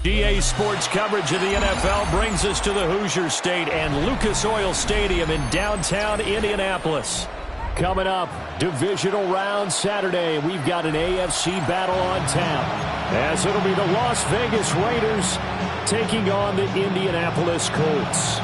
GA Sports coverage of the NFL brings us to the Hoosier State and Lucas Oil Stadium in downtown Indianapolis. Coming up, divisional round Saturday. We've got an AFC battle on tap, as it'll be the Las Vegas Raiders taking on the Indianapolis Colts.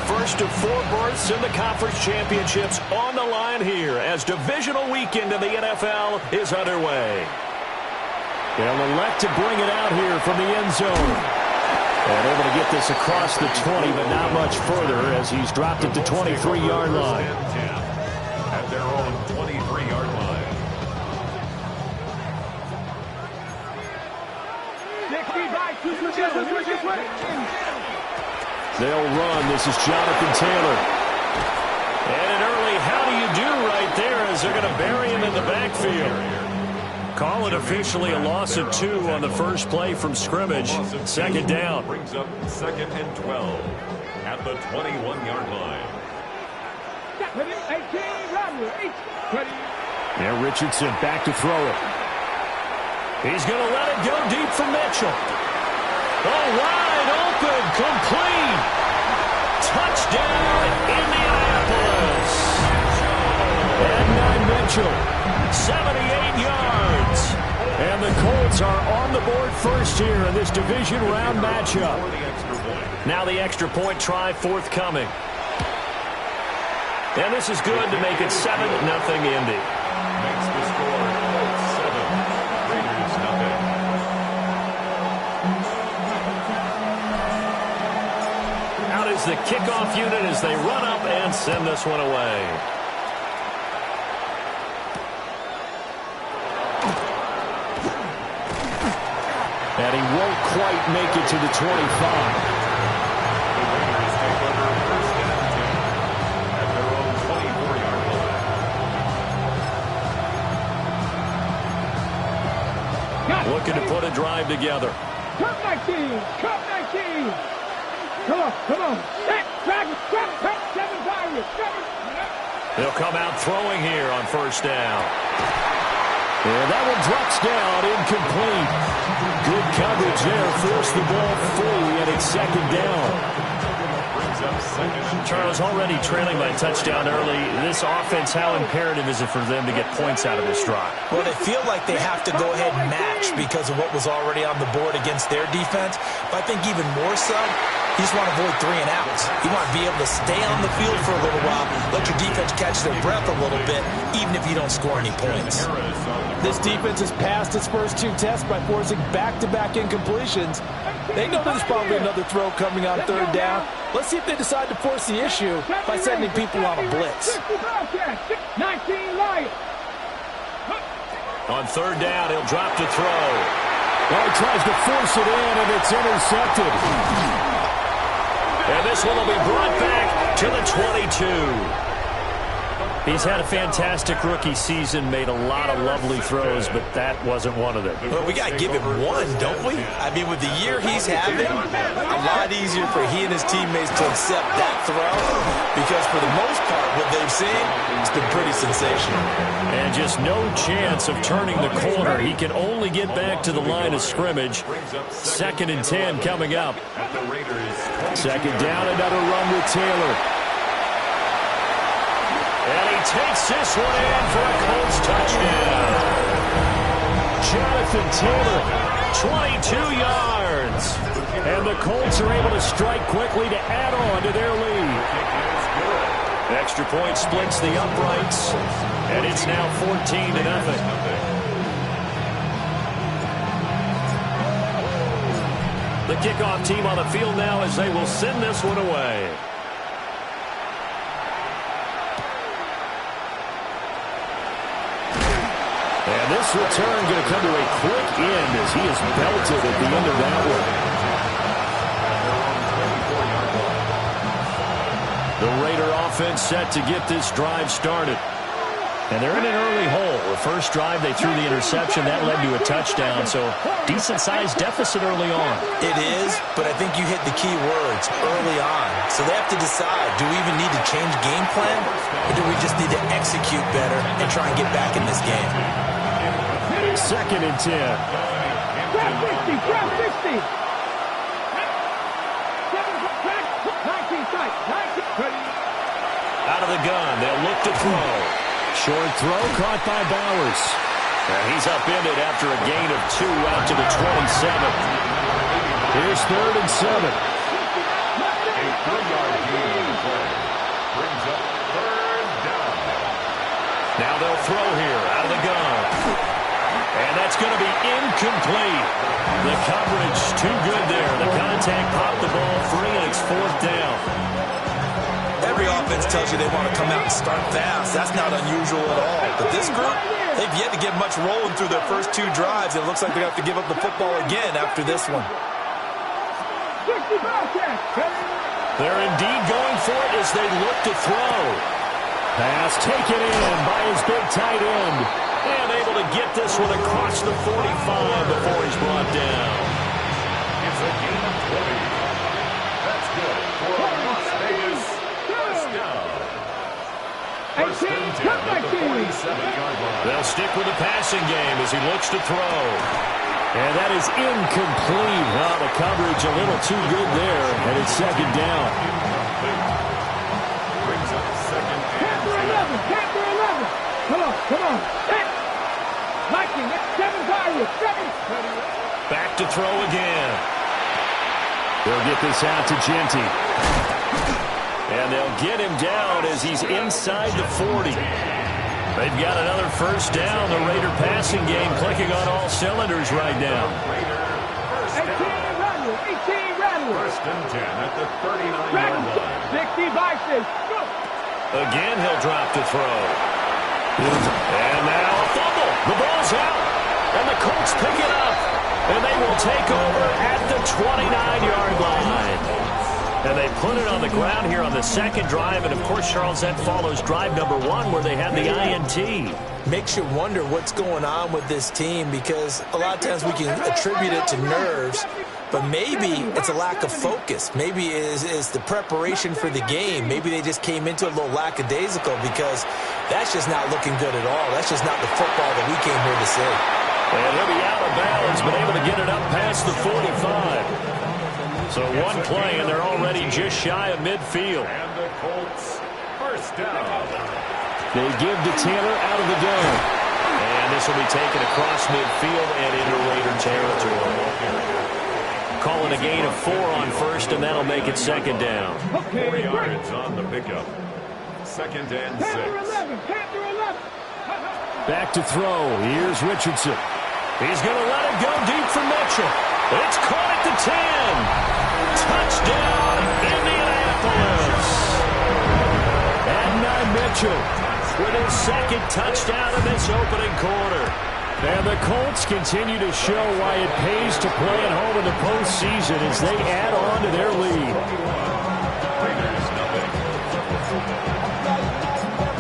First of 4 berths in the conference championships on the line here as divisional weekend in the NFL is underway. They'll elect to bring it out here from the end zone. And able to get this across the 20, but not much further as he's dropped it to 23-yard line. At their own 23-yard line. They'll run. This is Jonathan Taylor. And an early how do you do right there as they're going to bury him in the backfield. Call it officially a loss of 2 on the first play from scrimmage. Second down. Brings up 2nd and 12 at the 21-yard line. Now Richardson back to throw it. He's going to let it go deep for Mitchell. Oh, wide open, complete. Touchdown, Indianapolis. And Mitchell, 78 yards. And the Colts are on the board first here in this division round matchup. Now the extra point try forthcoming. And this is good to make it 7-0 Indy. Makes the score Colts 7, Raiders nothing. Out is the kickoff unit as they run up and send this one away. And he won't quite make it to the 25. The Raiders take over 1st and 10 at their own 24-yard line. Looking to put a drive together. Cup 19! Cup 19! Come on, come on. Drag, 7 Pirates, 7. They'll come out throwing here on first down. And that one drops down, incomplete. Good coverage there, forced the ball free, and it's second down. Brings up 2nd and Charles, already trailing by touchdown early. This offense, how imperative is it for them to get points out of this drive? Well, they feel like they have to go ahead and match because of what was already on the board against their defense. But I think even more so, you just want to avoid 3 and outs. You want to be able to stay on the field for a little while, let your defense catch their breath a little bit, even if you don't score any points. This defense has passed its first 2 tests by forcing back-to-back incompletions. They know there's probably another throw coming on 3rd down. Let's see if they decide to force the issue by sending people on a blitz. 19 Lions. On 3rd down, he'll drop to throw. Well, he tries to force it in, and it's intercepted. And this one will be brought back to the 22. He's had a fantastic rookie season, made a lot of lovely throws, but that wasn't one of them. Well, we got to give him one, don't we? I mean, with the year he's having, a lot easier for he and his teammates to accept that throw because for the most part, what they've seen, it's been pretty sensational. And just no chance of turning the corner. He can only get back to the line of scrimmage. 2nd and 10 coming up. Second down, another run with Taylor. And he takes this one in for a Colts touchdown. Jonathan Taylor, 22 yards. And the Colts are able to strike quickly to add on to their lead. Extra point splits the uprights, and it's now 14-0. The kickoff team on the field now as they will send this one away. And this return going to come to a quick end as he is belted at the end of that one. The Raider offense set to get this drive started. And they're in an early hole The first drive, they threw the interception. That led to a touchdown, so decent-sized deficit early on. It is, but I think you hit the key words early on. So they have to decide, do we even need to change game plan, or do we just need to execute better and try and get back in this game? 2nd and 10. Drop 60, drop 60. 19 sight, 19. Out of the gun, they'll look to throw. Short throw caught by Bowers. And he's upended after a gain of 2 out to the 27. Here's 3rd and 7. A 3-yard gain play brings up 3rd down. Now they'll throw here out of the gun. And that's going to be incomplete. The coverage too good there. The contact popped the ball free, and it's 4th down. Every offense tells you they want to come out and start fast. That's not unusual at all. But this group, they've yet to get much rolling through their first 2 drives. It looks like they have to give up the football again after this one. They're indeed going for it as they look to throw. Pass taken in by his big tight end. And able to get this one across the 45 before he's brought down. It's a gain of 20. That's good for Las Vegas. First down. First and 10 at the 47-yard line. They'll stick with the passing game as he looks to throw. And that is incomplete. Oh, the coverage a little too good there, and it's 2nd down. Brings up 2nd and 10. Captain 11. Come on, come on. Viking, 7 Irish, 7. Back to throw again. They'll get this out to Genty. And they'll get him down as he's inside the 40. They've got another first down. The Raider passing game clicking on all cylinders right now. 18 Rattle. First and 10 at the 39-yard line. 60 Vices. Again, he'll drop to throw. And now a fumble. The ball's out. And the Colts pick it up. And they will take over at the 29-yard line. And they put it on the ground here on the 2nd drive. And, of course, Charles, that follows drive number 1 where they had the INT. Makes you wonder what's going on with this team because a lot of times we can attribute it to nerves, but maybe it's a lack of focus. Maybe it is the preparation for the game. Maybe they just came into a little lackadaisical because that's just not looking good at all. That's just not the football that we came here to see. And he'll be out of bounds, but able to get it up past the 45. So one play, and they're already just shy of midfield. And the Colts first down. They give to Taylor out of the dome. And this will be taken across midfield and into Raider territory. Calling a gain of 4 on first, and that'll make it 2nd down. 4 yards on the pickup. 2nd and 6. Back to throw. Here's Richardson. He's going to let it go deep for Mitchell. It's caught at the 10. Touchdown, Indianapolis. And Mitchell with his 2nd touchdown in this opening quarter. And the Colts continue to show why it pays to play at home in the postseason as they add on to their lead.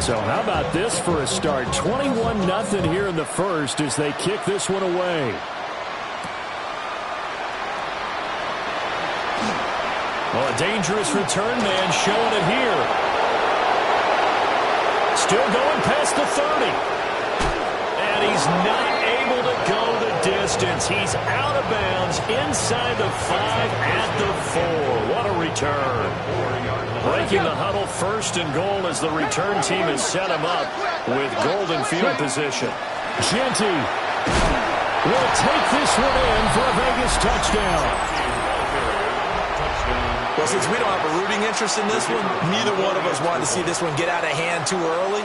So how about this for a start? 21-0 here in the first as they kick this one away. Well, a dangerous return man showing it here. Still going past the 30. And he's not able to go the distance. He's out of bounds inside the 5 at the 4. What a return. Breaking the huddle, 1st and goal as the return team has set him up with golden field position. Genty will take this one in for a Vegas touchdown. Well, since we don't have a rooting interest in this one, neither one of us wanted to see this one get out of hand too early.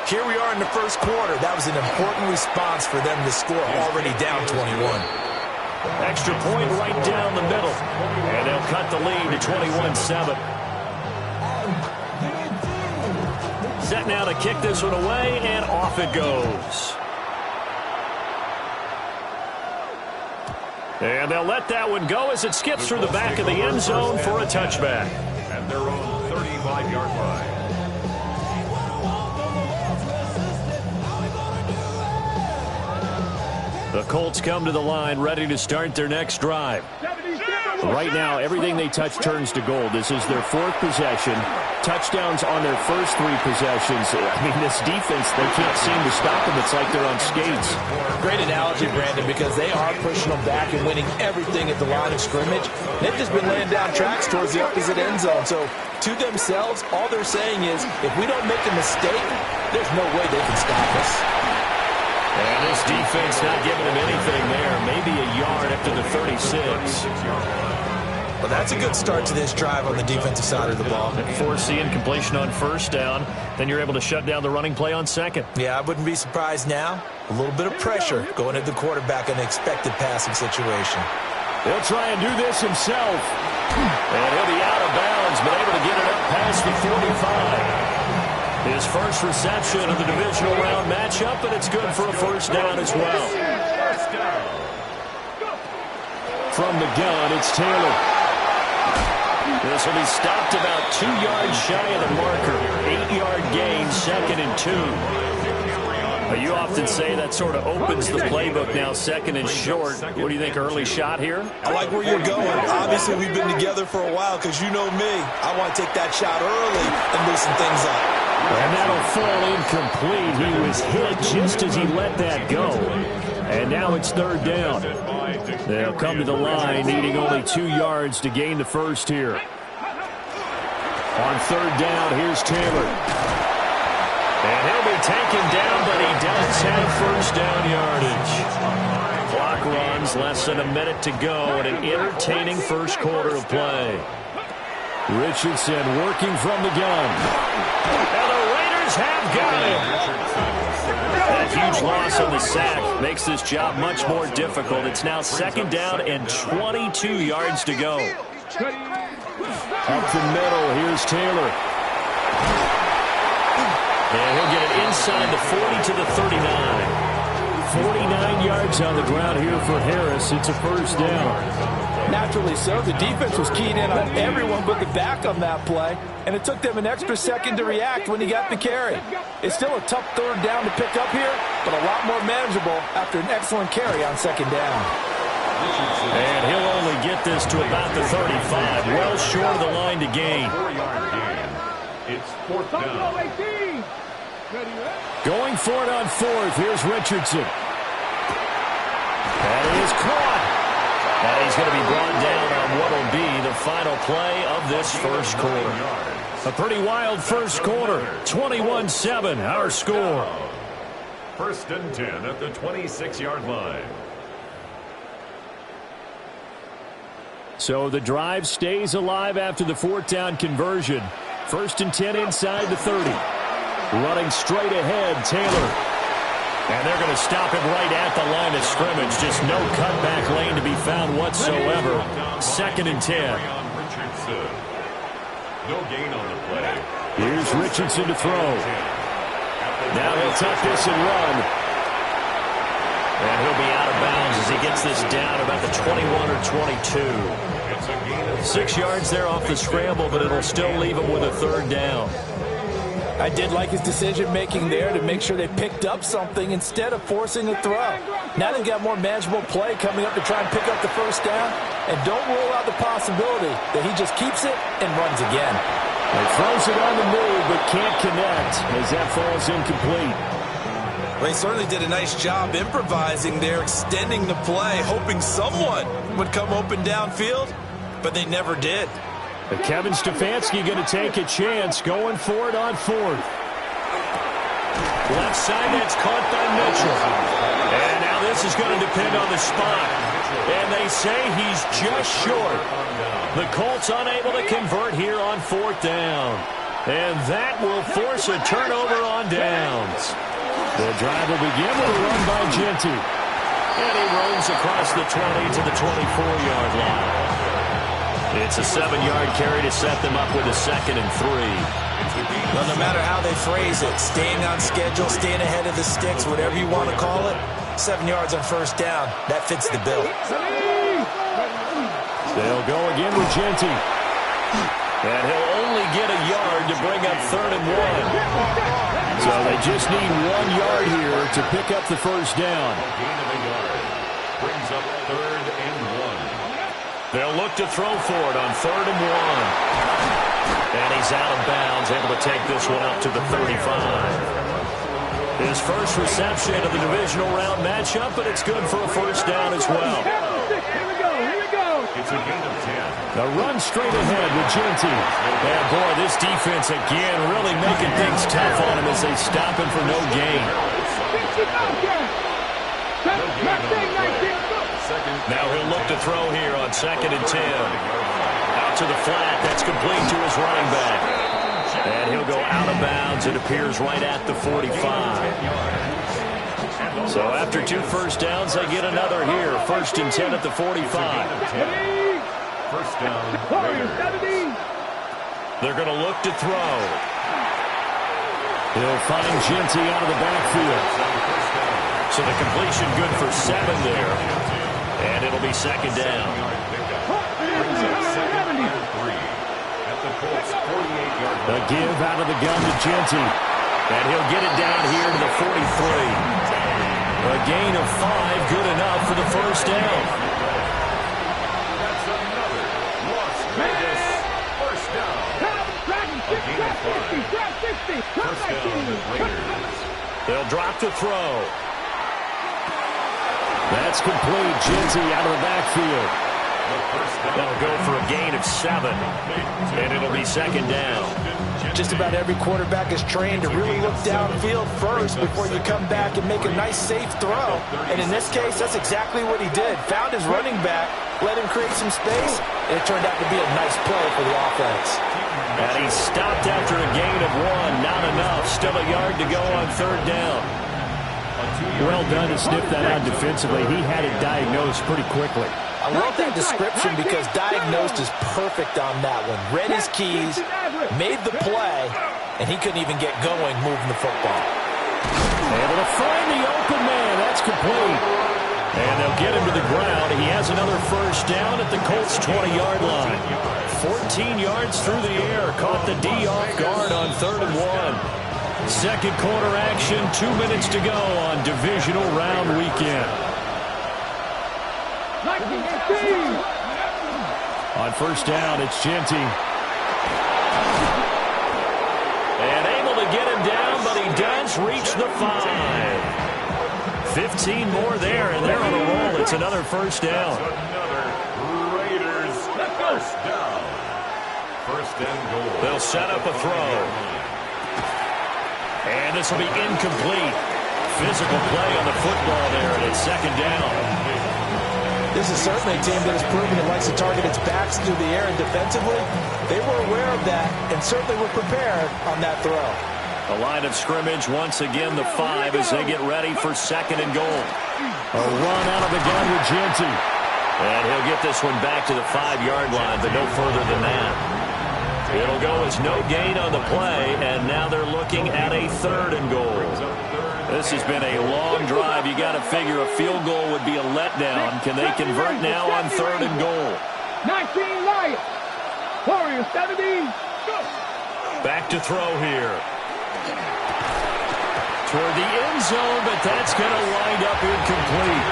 Here we are in the first quarter. That was an important response for them to score already down 21. Extra point right down the middle. And they'll cut the lead to 21-7. Set now to kick this one away, and off it goes. And they'll let that one go as it skips through the back of the end zone for a touchback. At their own 35-yard line. The Colts come to the line, ready to start their next drive. Right now, everything they touch turns to gold. This is their 4th possession. Touchdowns on their first 3 possessions. I mean, this defense, they can't seem to stop them. It's like they're on skates. Great analogy, Brandon, because they are pushing them back and winning everything at the line of scrimmage. They've just been laying down tracks towards the opposite end zone. So, to themselves, all they're saying is, if we don't make a mistake, there's no way they can stop us. And this defense not giving them anything there. Maybe a yard after the 36. Well, that's a good start to this drive on the defensive side of the ball. Force the incompletion on first down. Then you're able to shut down the running play on second. Yeah, I wouldn't be surprised now. A little bit of pressure going at the quarterback in an expected passing situation. He'll try and do this himself. And he'll be out of bounds, but able to get it up past the 45. His first reception of the divisional round matchup, and it's good for a first down as well. From the gun, it's Taylor. This will be stopped about 2 yards shy of the marker. 8-yard gain, 2nd and 2. You often say that sort of opens the playbook now, 2nd and short. What do you think, early shot here? I like where you're going. Obviously, we've been together for a while because you know me. I want to take that shot early and loosen things up. And that'll fall incomplete. He was hit just as he let that go. And now it's 3rd down. They'll come to the line, needing only 2 yards to gain the first here. On 3rd down, here's Taylor. And he'll be taken down, but he does have first down yardage. Clock runs, less than a minute to go, and an entertaining first quarter of play. Richardson working from the gun. And the Raiders have got him. That huge loss on the sack makes this job much more difficult. It's now 2nd down and 22 yards to go. Up the middle, here's Taylor. And he'll get it inside the 40 to the 39. 49 yards on the ground here for Harris. It's a first down. Naturally so. The defense was keyed in on everyone but the back on that play, and it took them an extra second to react when he got the carry. It's still a tough 3rd down to pick up here, but a lot more manageable after an excellent carry on 2nd down. And he'll only get this to about the 35, well short of the line to gain. 4-yard gain. It's 4th down. Going for it on 4th, here's Richardson. And he is caught. And he's going to be brought down on what will be the final play of this first quarter. A pretty wild first quarter. 21-7, our score. 1st and 10 at the 26-yard line. So the drive stays alive after the 4th down conversion. 1st and 10 inside the 30. Running straight ahead, Taylor. And they're going to stop him right at the line of scrimmage. Just no cutback lane to be found whatsoever. 2nd and 10. No gain on the play. Here's Richardson to throw. Now he'll tuck this and run. And he'll be out of bounds as he gets this down about the 21 or 22. 6 yards there off the scramble, but it'll still leave him with a 3rd down. I did like his decision-making there to make sure they picked up something instead of forcing a throw. Now they've got more manageable play coming up to try and pick up the first down. And don't rule out the possibility that he just keeps it and runs again. He throws it on the move but can't connect as that falls incomplete. Well, he certainly did a nice job improvising there, extending the play, hoping someone would come open downfield, but they never did. Kevin Stefanski going to take a chance, going for it on 4th. Left side, that's caught by Mitchell. And now this is going to depend on the spot. And they say he's just short. The Colts unable to convert here on 4th down. And that will force a turnover on downs. The drive will begin with a run by Genty. And he rolls across the 20 to the 24-yard line. It's a 7-yard carry to set them up with a 2nd and 3. Well, no matter how they phrase it, staying on schedule, staying ahead of the sticks, whatever you want to call it, 7 yards on first down, that fits the bill. They'll go again with Genty. And he'll only get a yard to bring up 3rd and 1. So they just need 1 yard here to pick up the first down. Gain of a yard. Brings up 3rd and 1. They'll look to throw for it on 3rd and 1. And he's out of bounds, able to take this one up to the 35. His first reception of the divisional round matchup, but it's good for a first down as well. Here we go. It's a gain of 10. The run straight ahead with Genty. And boy, this defense again really making things tough on him as they stop him for no gain. Now he'll look to throw here on 2nd and 10. Out to the flat. That's complete to his running back. And he'll go out of bounds. It appears right at the 45. So after 2 first downs, they get another here. 1st and 10 at the 45. First down, Raiders. They're going to look to throw. He'll find Genty out of the backfield. So the completion good for 7 there. And it'll be 2nd down. Brings up 2nd and 3 at the Colts 48-yard line. The give out of the gun to Genty. And he'll get it down here to the 43. A gain of 5, good enough for the first down. That's another Las Vegas first down. A gain of 5. First down, the Raiders. They'll drop to throw. That's complete. Genty out of the backfield. That'll go for a gain of 7. And it'll be 2nd down. Just about every quarterback is trained to really look downfield first before you come back and make a nice, safe throw. And in this case, that's exactly what he did. Found his running back, let him create some space, and it turned out to be a nice play for the offense. And he stopped after a gain of 1. Not enough. Still a yard to go on 3rd down. Well done to sniff that out defensively. He had it diagnosed pretty quickly. I love that description because diagnosed is perfect on that one. Read his keys, made the play, and he couldn't even get going moving the football. Able to find the open man. That's complete. And they'll get him to the ground. He has another first down at the Colts' 20-yard line. 14 yards through the air. Caught the D off guard on 3rd and 1. Second quarter action, 2 minutes to go on divisional round weekend. On first down, it's Genty. And able to get him down, but he does reach the 5. 15 more there, and they're on a roll. It's another first down. Another Raiders first down. First and goal. They'll set up a throw. And this will be incomplete. Physical play on the football there, and it's 2nd down. This is certainly a team that has proven it likes to target its backs through the air, and defensively, they were aware of that and certainly were prepared on that throw. The line of scrimmage, once again, the 5 as they get ready for 2nd and goal. A run out of the gun with Genty. And he'll get this one back to the 5-yard line, but no further than that. It'll go as no gain on the play, and now they're looking at a 3rd and goal. This has been a long drive. You got to figure a field goal would be a letdown. Can they convert now on 3rd and goal? 19 Lions. Warriors 17. Back to throw here. Toward the end zone, but that's going to wind up incomplete.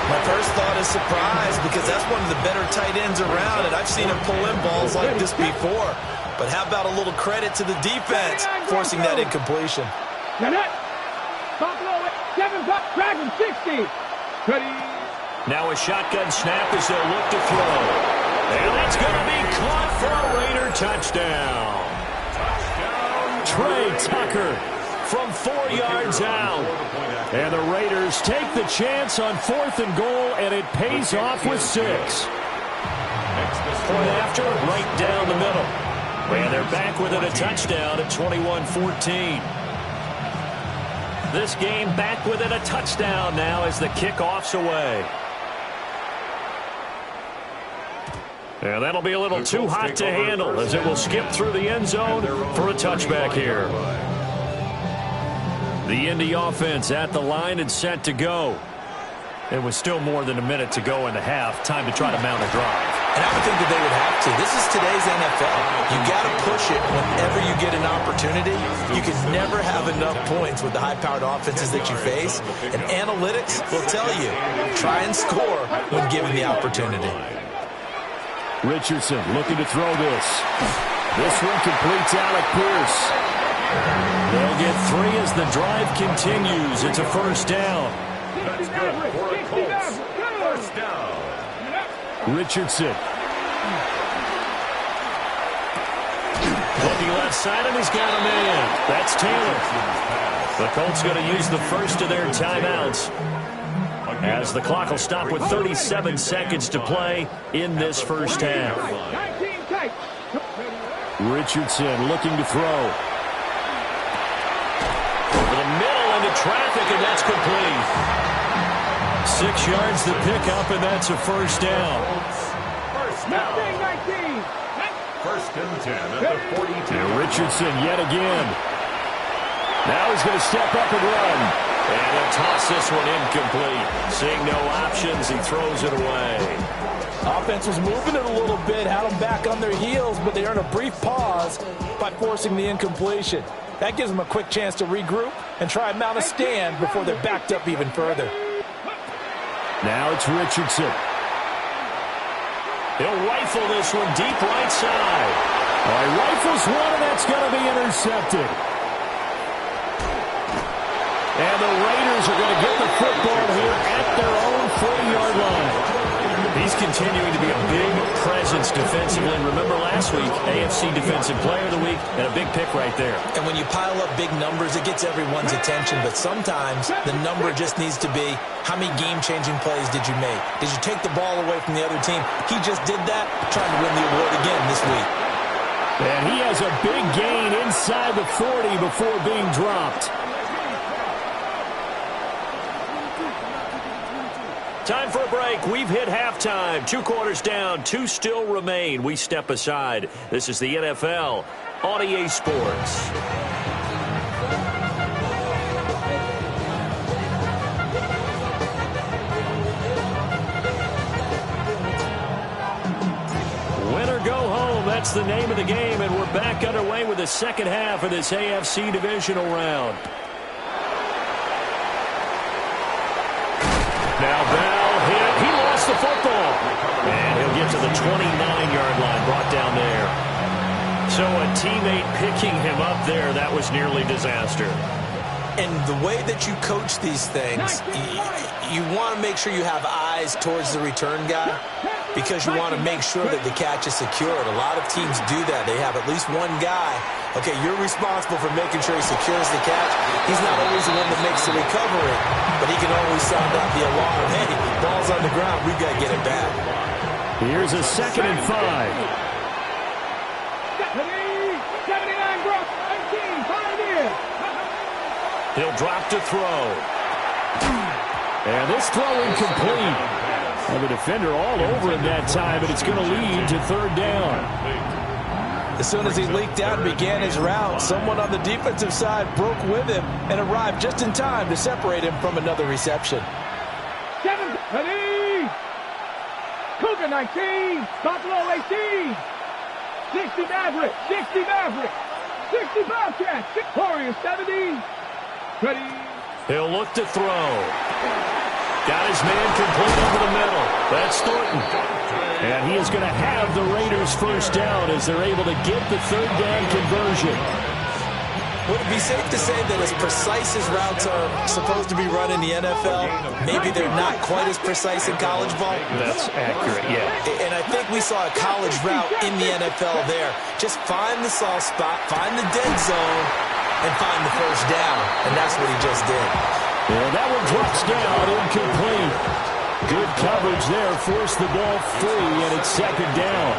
My first thought is surprise because that's one of the better tight ends around, and I've seen him pull in balls like this before. But how about a little credit to the defense forcing that incompletion? Dragon 60. Now a shotgun snap as they'll look to throw. And that's going to be caught for a Raider touchdown. Trey Tucker from 4 yards out. And the Raiders take the chance on 4th and goal, and it pays off with 6. Point after, right down the middle. And they're back with it, a touchdown at 21-14. This game back with it, a touchdown now as the kickoff's away. And that'll be a little too hot to handle as it will skip through the end zone for a touchback here. The Indy offense at the line and set to go. It was still more than a minute to go in the half. Time to try to mount a drive. And I would think that they would have to. This is today's NFL. You got to push it whenever you get an opportunity. You can never have enough points with the high-powered offenses that you face. And analytics will tell you, try and score when given the opportunity. Richardson looking to throw this. This one completes Alec Pierce. They'll get 3 as the drive continues. It's a first down. That's good for a Colts. First down. Richardson. Looking left side, and he's got a man. That's Taylor. The Colts going to use the first of their timeouts, as the clock will stop with 37 seconds to play in this first half. Richardson looking to throw. Over the middle into traffic, and that's complete. 6 yards to pick up, and that's a first down. First down. First and 10 at the 42. And Richardson yet again. Now he's going to step up and run. And he'll toss this one incomplete. Seeing no options, he throws it away. Offense was moving it a little bit, had them back on their heels, but they earned a brief pause by forcing the incompletion. That gives them a quick chance to regroup and try and mount a stand before they're backed up even further. Now it's Richardson. He'll rifle this one deep right side. Oh, he rifles one, and that's going to be intercepted. And the Raiders are going to get the football here at their own 40-yard line. He's continuing to be a big presence defensively. And remember last week, AFC Defensive Player of the Week, and a big pick right there. And when you pile up big numbers, it gets everyone's attention. But sometimes the number just needs to be, how many game-changing plays did you make? Did you take the ball away from the other team? He just did that, trying to win the award again this week. And he has a big gain inside the 40 before being dropped. Time for a break. We've hit halftime. 2 quarters down. 2 still remain. We step aside. This is the NFL on EA Sports. Win or go home. That's the name of the game. And we're back underway with the second half of this AFC divisional round. Now Bell hit. He lost the football. And he'll get to the 29-yard line, brought down there. So a teammate picking him up there, that was nearly disaster. And the way that you coach these things, you want to make sure you have eyes towards the return guy, because you want to make sure that the catch is secured. A lot of teams do that. They have at least one guy. Okay, you're responsible for making sure he secures the catch. He's not always the one that makes the recovery, but he can always sound out the alarm. Hey, ball's on the ground. We've got to get it back. Here's a 2nd and 5. 79 broke. 19. 5 here. He'll drop to throw. And this throw incomplete. And the defender all over him that time, and it's going to lead to 3rd down. As soon as he leaked out and began his route, someone on the defensive side broke with him and arrived just in time to separate him from another reception. 7. Ready. Cougar 19. Buffalo 18. 60 Maverick. 60 Maverick. 60 Bobcats. Warriors 70. Ready. He'll look to throw. Got his man complete over the middle. That's Thornton. And he is going to have the Raiders first down as they're able to get the 3rd down conversion. Would it be safe to say that as precise as routes are supposed to be run in the NFL, maybe they're not quite as precise in college ball? That's accurate, yeah. And I think we saw a college route in the NFL there. Just find the soft spot, find the dead zone, and find the first down. And that's what he just did. And that one drops down, incomplete. Good coverage there, forced the ball free, and it's 2nd down.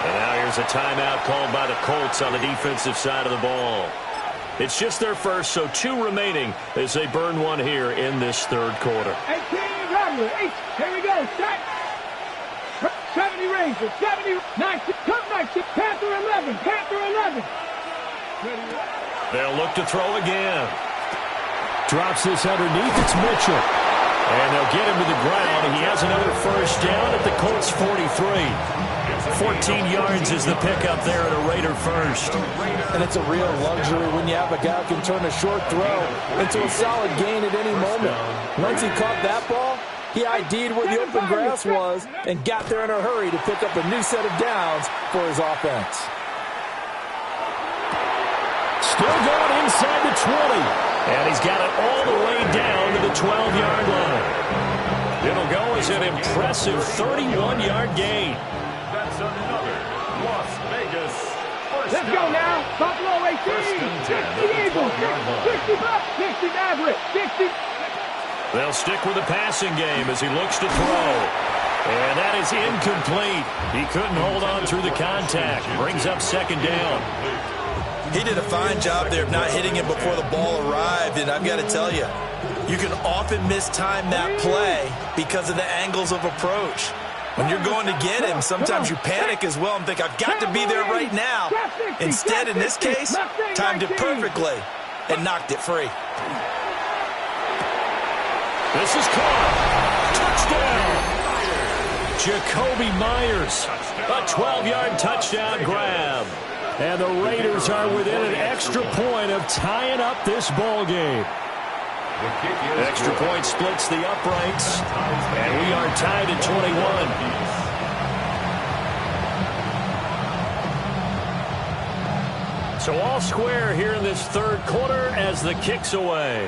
And now here's a timeout called by the Colts on the defensive side of the ball. It's just their first, so 2 remaining as they burn one here in this 3rd quarter. 18 Robert. 8. Here we go. Set. 70 Rangers. 70. 19. Cup 19. Panther 11. Panther 11. They'll look to throw again. Drops this underneath. It's Mitchell. And they'll get him to the ground. He has another first down at the Colts 43. 14 yards is the pickup there at a Raider first. And it's a real luxury when you have a guy who can turn a short throw into a solid gain at any moment. Once he caught that ball, he ID'd where the open grass was and got there in a hurry to pick up a new set of downs for his offense. Still going inside the 20. And he's got it all the way down to the 12-yard line. It'll go as an impressive 31-yard gain. That's another Las Vegas first Let's go now. Buffalo 18. 60 Eagles. 65. 60 Maverick. 60. They'll stick with the passing game as he looks to throw. And that is incomplete. He couldn't hold on through the contact. Brings up second down. He did a fine job there of not hitting him before the ball arrived, and I've got to tell you, you can often mistime that play because of the angles of approach. When you're going to get him, sometimes you panic as well and think, I've got to be there right now. Instead, in this case, timed it perfectly and knocked it free. This is caught. Touchdown. Jacoby Myers. A 12-yard touchdown grab. And the Raiders are within an extra point of tying up this ball game. Extra point splits the uprights. And we are tied at 21. So all square here in this third quarter as the kick's away.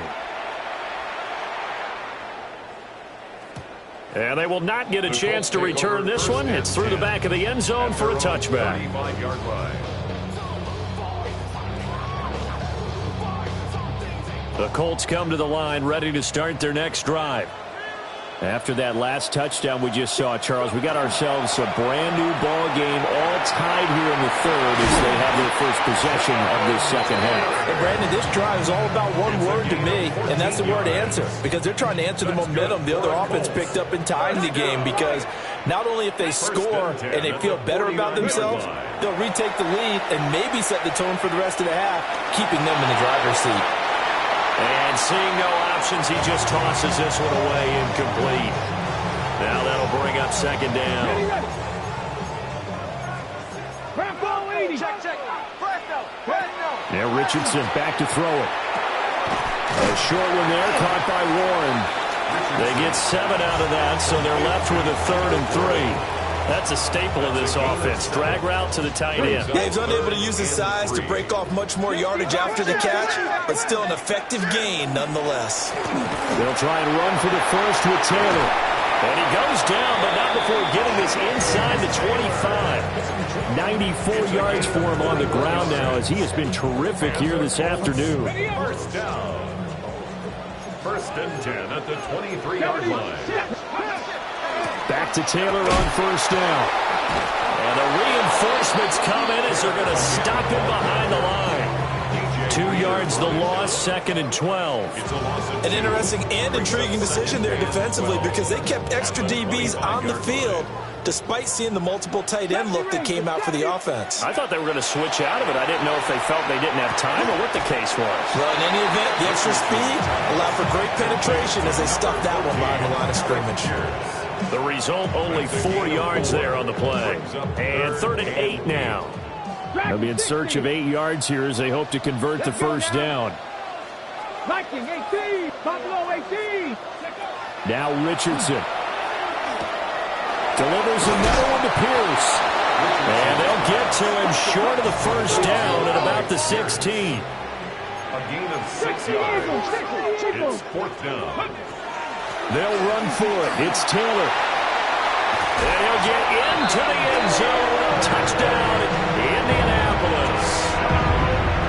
And they will not get a chance to return this one. It's through the back of the end zone for a touchback. The Colts come to the line ready to start their next drive. After that last touchdown we just saw, Charles, we got ourselves a brand-new ball game all tied here in the third as they have their first possession of this second half. And Brandon, this drive is all about one word to me, and that's the word answer, because they're trying to answer the momentum the other offense picked up in tying the game, because not only if they score and they feel better about themselves, they'll retake the lead and maybe set the tone for the rest of the half, keeping them in the driver's seat. And seeing no options, he just tosses this one away incomplete. Now that'll bring up second down. Now Richardson back to throw it. A short one there, caught by Warren. They get 7 out of that, so they're left with a 3rd and 3. That's a staple of this offense. Drag route to the tight end. Yeah, he's unable to use his size to break off much more yardage after the catch, but still an effective gain nonetheless. They'll try and run for the first with Taylor. And he goes down, but not before getting this inside the 25. 94 yards for him on the ground now as he has been terrific here this afternoon. First down. First and 10 at the 23-yard line. Back to Taylor on first down. And the reinforcements come in as they're going to stop him behind the line. 2 yards the loss, 2nd and 12. An interesting and intriguing decision there defensively because they kept extra DBs on the field despite seeing the multiple tight end look that came out for the offense. I thought they were going to switch out of it. I didn't know if they felt they didn't have time or what the case was. Well, in any event, the extra speed allowed for great penetration as they stuffed that one behind the line of scrimmage. The result, only 4 yards there on the play. And 3rd and 8 now. They'll be in search of 8 yards here as they hope to convert the first down. Viking 18, Buffalo 18. Now Richardson. Delivers another one to Pierce. And they'll get to him short of the first down at about the 16. A gain of 6 yards. It's 4th down. They'll run for it. It's Taylor. And he'll get into the end zone. Touchdown, Indianapolis.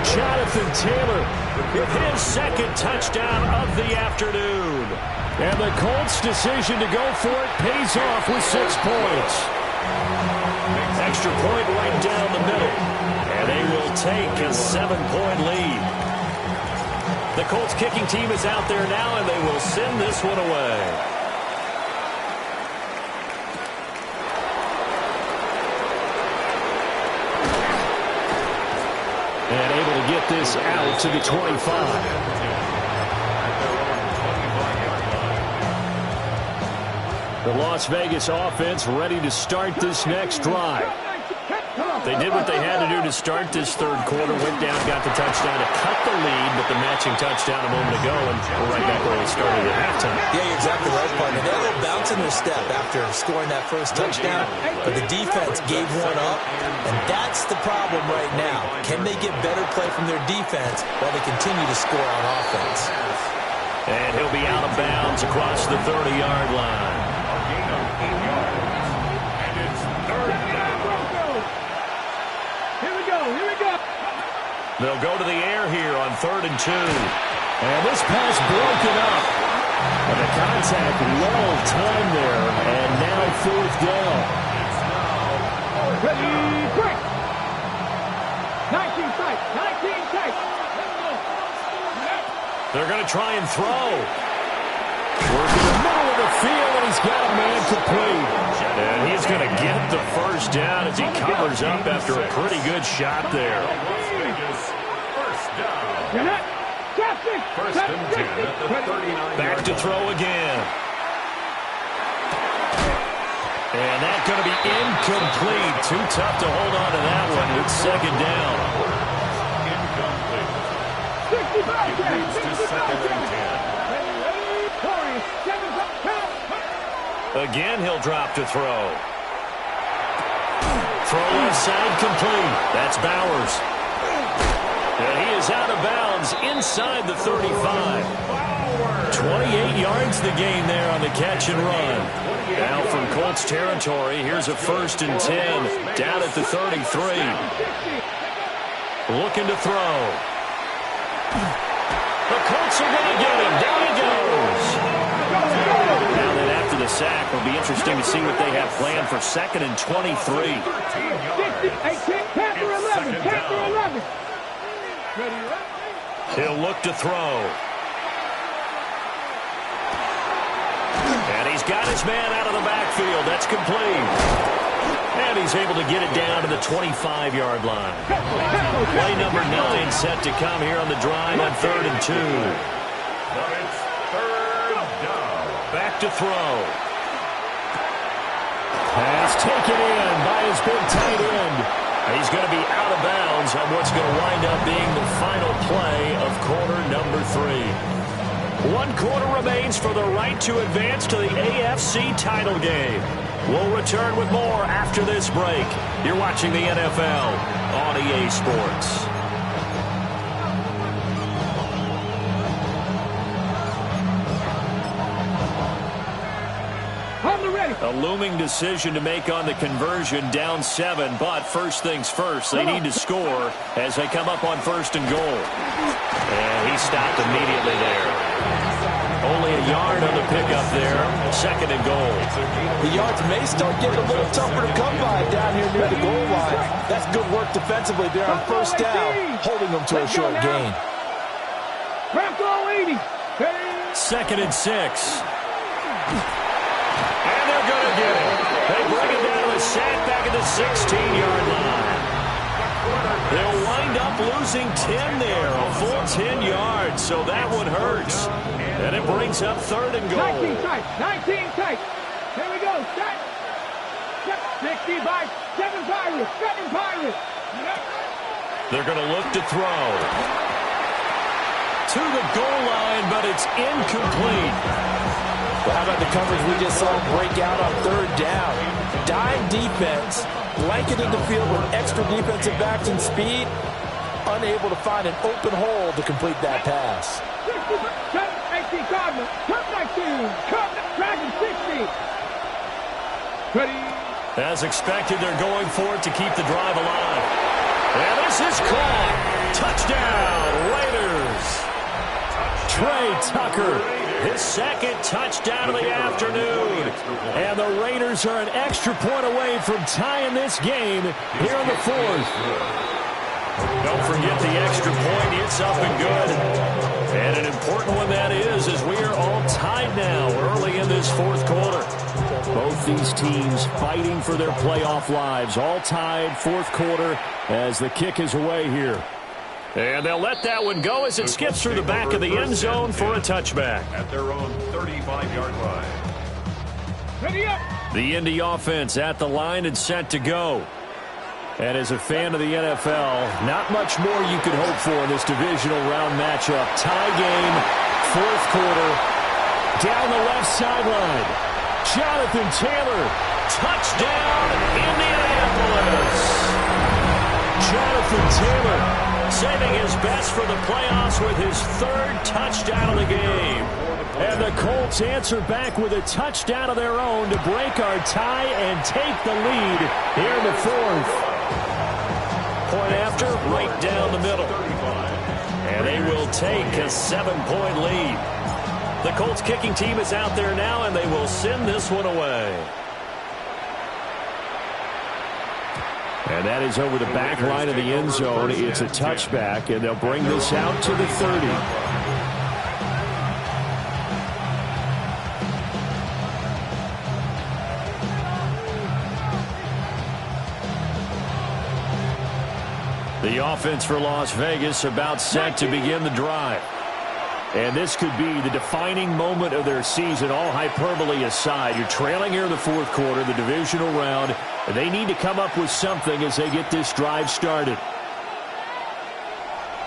Jonathan Taylor with his 2nd touchdown of the afternoon. And the Colts' decision to go for it pays off with 6 points. Extra point right down the middle. And they will take a 7-point lead. The Colts kicking team is out there now, and they will send this one away. And able to get this out to the 25. The Las Vegas offense ready to start this next drive. They did what they had to do to start this third quarter. Went down, got the touchdown to cut the lead, but the matching touchdown a moment ago, and we're right back where we started at halftime. Yeah, you're exactly right, partner. They had a little bounce in their step after scoring that first touchdown, but the defense gave one up, and that's the problem right now. Can they get better play from their defense while they continue to score on offense? And he'll be out of bounds across the 30-yard line. A gain of 8 yards. And it's third down. Here we go. They'll go to the air here on 3rd and 2. And this pass broken up. And the contact well timed there. And now 4th down. Ready, break. 19 tight. They're going to try and throw. Working the middle of the field, and he's got a man complete. And he's going to get the first down as he covers up after a pretty good shot there. Las Vegas, first down. You're not. First and 10 at the 39-yard Back to throw again. And that's going to be incomplete. Too tough to hold on to that one. It's 2nd down. Incomplete. It leads to 2nd and 10. Again, he'll drop to throw. Throw left side complete. That's Bowers. And he is out of bounds inside the 35. 28 yards the gain there on the catch and run. Now from Colts territory, here's a 1st and 10 down at the 33. Looking to throw. The Colts are going to get him. Down he goes. Now that after the sack, it'll be interesting to see what they have planned for 2nd and 23. 11. He'll look to throw. And he's got his man out of the backfield. That's complete. And he's able to get it down to the 25-yard line. Play number 9 set to come here on the drive on 3rd and 2. But it's 3rd down. Back to throw. Pass taken in by his big tight end. He's going to be out of bounds on what's going to wind up being the final play of quarter number 3. 1 quarter remains for the right to advance to the AFC title game. We'll return with more after this break. You're watching the NFL on EA Sports. A looming decision to make on the conversion, down 7, but first things first, they need to score as they come up on 1st and goal. And he stopped immediately there. Only a yard on the pickup there, 2nd and goal. The yards may start getting a little tougher to come by down here near the goal line. That's good work defensively there on 1st down, holding them to a short gain. 2nd and 6. And they're going to get it. They bring it down to the sack back at the 16-yard line. They'll wind up losing 10 there, a full 10 yards, so that one hurts. And it brings up 3rd and goal. 19 tight. Here we go. 65, 7 Pirates. They're going to look to throw. To the goal line, but it's incomplete. Well, how about the coverage we just saw break out on 3rd down? Dime defense, blanketed the field with extra defensive backs and speed, unable to find an open hole to complete that pass. 18 Cardinals, Dragon 60. As expected, they're going for it to keep the drive alive. And this is caught. Touchdown, Raiders. Trey Tucker, his 2nd touchdown of the afternoon. And the Raiders are an extra point away from tying this game here in the 4th. Don't forget the extra point. It's up and good. And an important one that is, as we are all tied now early in this 4th quarter. Both these teams fighting for their playoff lives. All tied, 4th quarter, as the kick is away here. And they'll let that one go as it skips through the back of the end zone for a touchback. At their own 35-yard line. Ready up. The Indy offense at the line and set to go. And as a fan of the NFL, not much more you could hope for in this divisional round matchup. Tie game, fourth quarter, down the left sideline. Jonathan Taylor, touchdown, Indianapolis. Jonathan Taylor saving his best for the playoffs with his third touchdown of the game. And the Colts answer back with a touchdown of their own to break our tie and take the lead here in the fourth. Point after, right down the middle. And they will take a 7-point lead. The Colts kicking team is out there now, and they will send this one away. And that is over the back line of the end zone. It's a touchback, and they'll bring this out to the 30. The offense for Las Vegas about set to begin the drive. And this could be the defining moment of their season, all hyperbole aside. You're trailing here in the fourth quarter, the divisional round. And they need to come up with something as they get this drive started.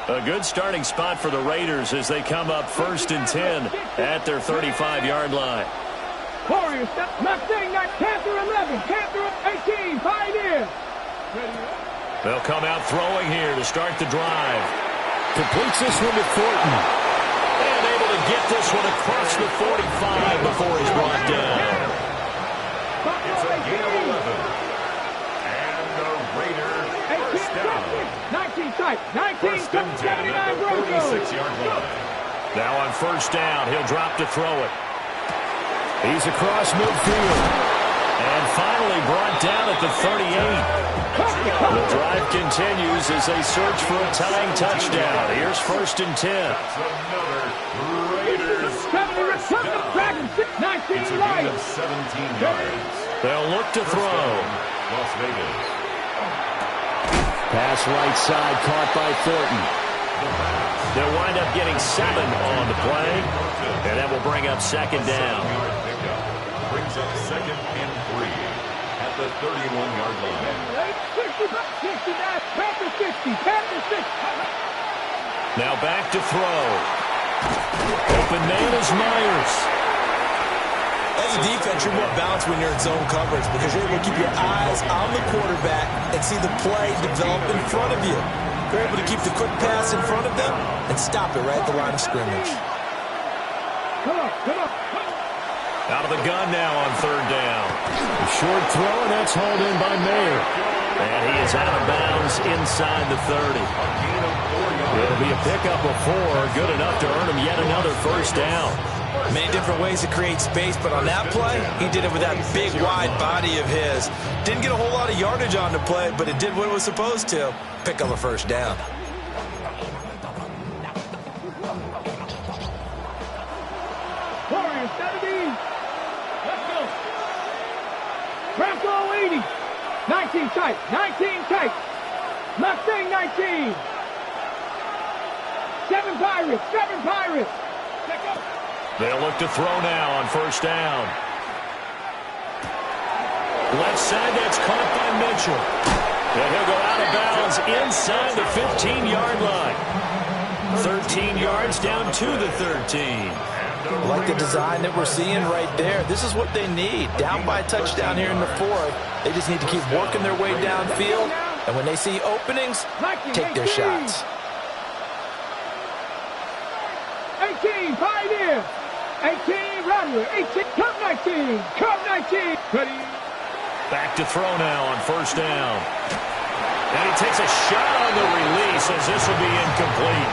A good starting spot for the Raiders as they come up 1st and 10 at their 35-yard line. Warriors, Mustang, Panther 11, Panther 18, Pioneer. They'll come out throwing here to start the drive. Completes this one to Thornton. And able to get this one across the 45 before he's brought down. It's a gain of 11. And the Raiders first down. 19 tight, 19, First and 10 at the 36-yard line. Now on first down, he'll drop to throw it. He's across midfield. And finally brought down at the 38. The drive continues as they search for a tying touchdown. Here's 1st and 10. That's another Raiders. 19 It's a gain of 17 yards. They'll look to throw. Las Vegas. Pass right side caught by Thornton. They'll wind up getting 7 on the play. And that will bring up second down. Brings up 2nd and 3 at the 31-yard line. 69, Panther 60, Panther 60. Now back to throw. Open man is Myers. As a defense, you're more balanced when you're in zone coverage because you're able to keep your eyes on the quarterback and see the play develop in front of you. You're able to keep the quick pass in front of them and stop it right at the line of scrimmage. Come on. Out of the gun now on third down. A short throw, and that's hauled in by Mayer. And he is out of bounds inside the 30. It'll be a pickup of 4, good enough to earn him yet another first down. Many different ways to create space, but on that play, he did it with that big, wide body of his. Didn't get a whole lot of yardage on the play, but it did what it was supposed to. Pick up a first down. Warriors 70. Let's go. Bronco 80. 19 tight, 19 tight. Mustang 19. 7 Pirates. Check up. They'll look to throw now on first down. Left side, that's caught by Mitchell. And he'll go out of bounds inside the 15-yard line. 13 yards down to the 13. I like the design that we're seeing right there. This is what they need. Down by a touchdown here in the fourth. They just need to keep working their way downfield. And when they see openings, take their shots. 18, Pioneer. 18, Rattler. 18, Cup 19. Cup 19. Ready. Back to throw now on first down. And he takes a shot on the release as this will be incomplete.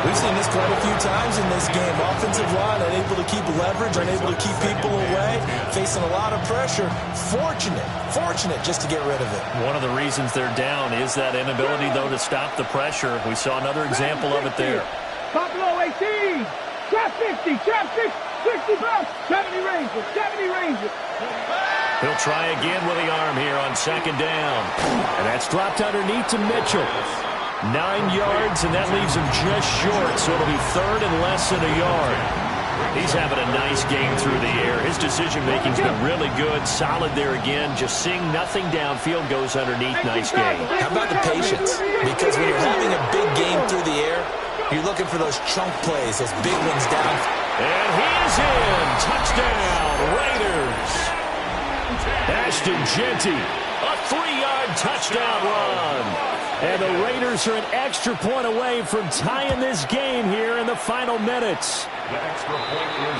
We've seen this quite a few times in this game. Offensive line unable to keep leverage, unable to keep people away, facing a lot of pressure. Fortunate just to get rid of it. One of the reasons they're down is that inability, though, to stop the pressure. We saw another example of it there. Buffalo 18. Trap 50. 65. 70 Rangers. He'll try again with the arm here on second down. And that's dropped underneath to Mitchell. 9 yards, and that leaves him just short, so it'll be third and less than a yard. He's having a nice game through the air. His decision-making's been really good. Solid there again. Just seeing nothing downfield goes underneath. Nice game. How about the patience? Because when you're having a big game through the air, you're looking for those chunk plays, those big ones down. And he is in. Touchdown, Raiders. Ashton Jeanty, a 3-yard touchdown run. And the Raiders are an extra point away from tying this game here in the final minutes.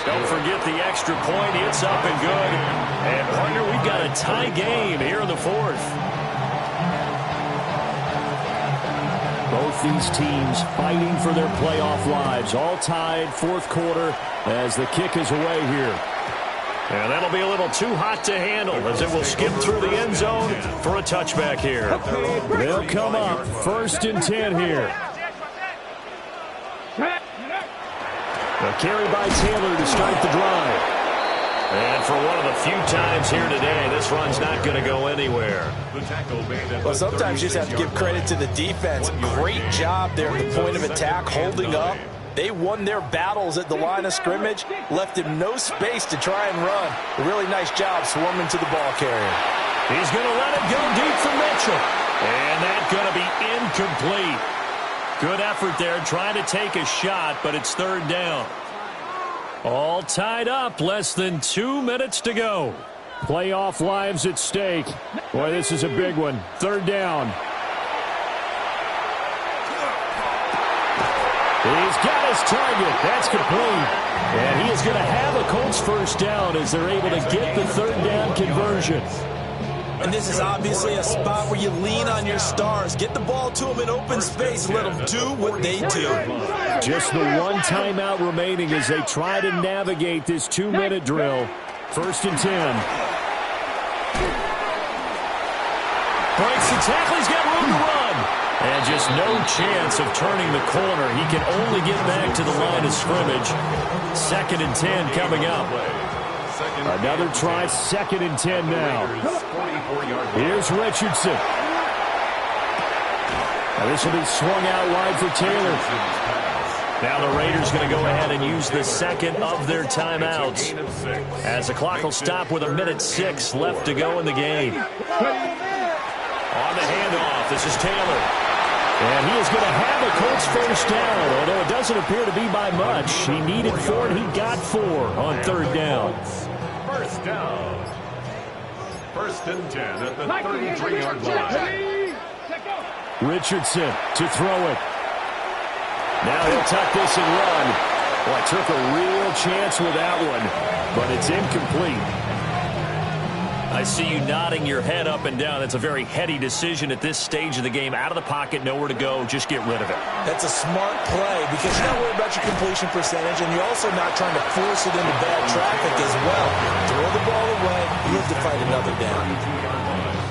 Don't forget the extra point. It's up and good. And, partner, we've got a tie game here in the fourth. Both these teams fighting for their playoff lives. All tied, fourth quarter, as the kick is away here. And that'll be a little too hot to handle as it will skip through the end zone for a touchback here. They'll come up 1st and 10 here. A carry by Taylor to start the drive. And for one of the few times here today, this run's not going to go anywhere. Well, sometimes you just have to give credit to the defense. Great job there at the point of attack, holding up. They won their battles at the line of scrimmage, left him no space to try and run. A really nice job swarming to the ball carrier. He's going to let it go deep for Mitchell. And that's going to be incomplete. Good effort there trying to take a shot, but it's 3rd down. All tied up, less than 2 minutes to go. Playoff lives at stake. Boy, this is a big one. 3rd down. He's got his target. That's complete. And he is going to have a Colts 1st down as they're able to get the 3rd down conversion. And this is obviously a spot where you lean on your stars. Get the ball to them in open space. Let them do what they do. Just the one timeout remaining as they try to navigate this 2-minute drill. 1st and 10. Breaks the tackle. He's got room to run. And just no chance of turning the corner. He can only get back to the line of scrimmage. 2nd and 10 coming up. Another try, 2nd and 10 now. Here's Richardson. Now this will be swung out wide for Taylor. Now the Raiders going to go ahead and use the 2nd of their timeouts, as the clock will stop with 1:06 left to go in the game. On the handoff, this is Taylor. And he is going to have a Colts 1st down, although it doesn't appear to be by much. He needed 4, and he got 4 on 3rd down. 1st down. 1st and 10 at the 33-yard line. Richardson to throw it. Now he'll tuck this and run. Well, I took a real chance with that one, but it's incomplete. I see you nodding your head up and down. That's a very heady decision at this stage of the game. Out of the pocket, nowhere to go. Just get rid of it. That's a smart play because you're not worried about your completion percentage, and you're also not trying to force it into bad traffic as well. Throw the ball away. You have to fight another down.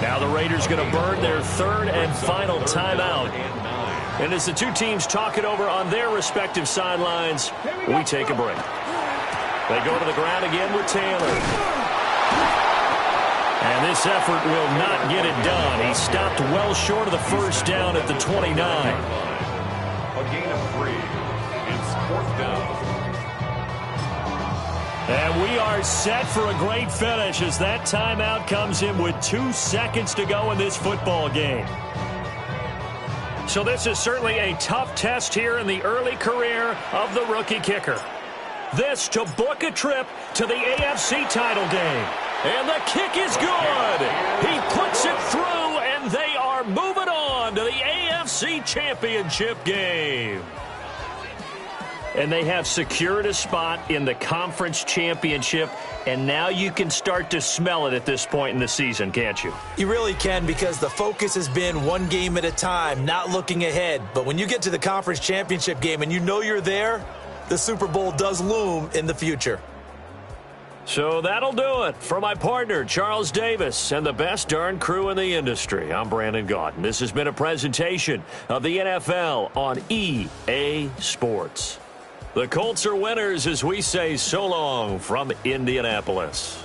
Now the Raiders going to burn their 3rd and final timeout. And as the two teams talk it over on their respective sidelines, we take a break. They go to the ground again with Taylor. And this effort will not get it done. He stopped well short of the 1st down at the 29. A gain of 3. It's 4th down. And we are set for a great finish as that timeout comes in with 2 seconds to go in this football game. So this is certainly a tough test here in the early career of the rookie kicker. This to book a trip to the AFC title game. And the kick is good. He puts it through, and they are moving on to the AFC Championship game. And they have secured a spot in the conference championship, and now you can start to smell it at this point in the season, can't you? You really can, because the focus has been one game at a time, not looking ahead. But when you get to the conference championship game and you know you're there, the Super Bowl does loom in the future. So that'll do it for my partner, Charles Davis, and the best darn crew in the industry. I'm Brandon Gaudin. This has been a presentation of the NFL on EA Sports. The Colts are winners as we say so long from Indianapolis.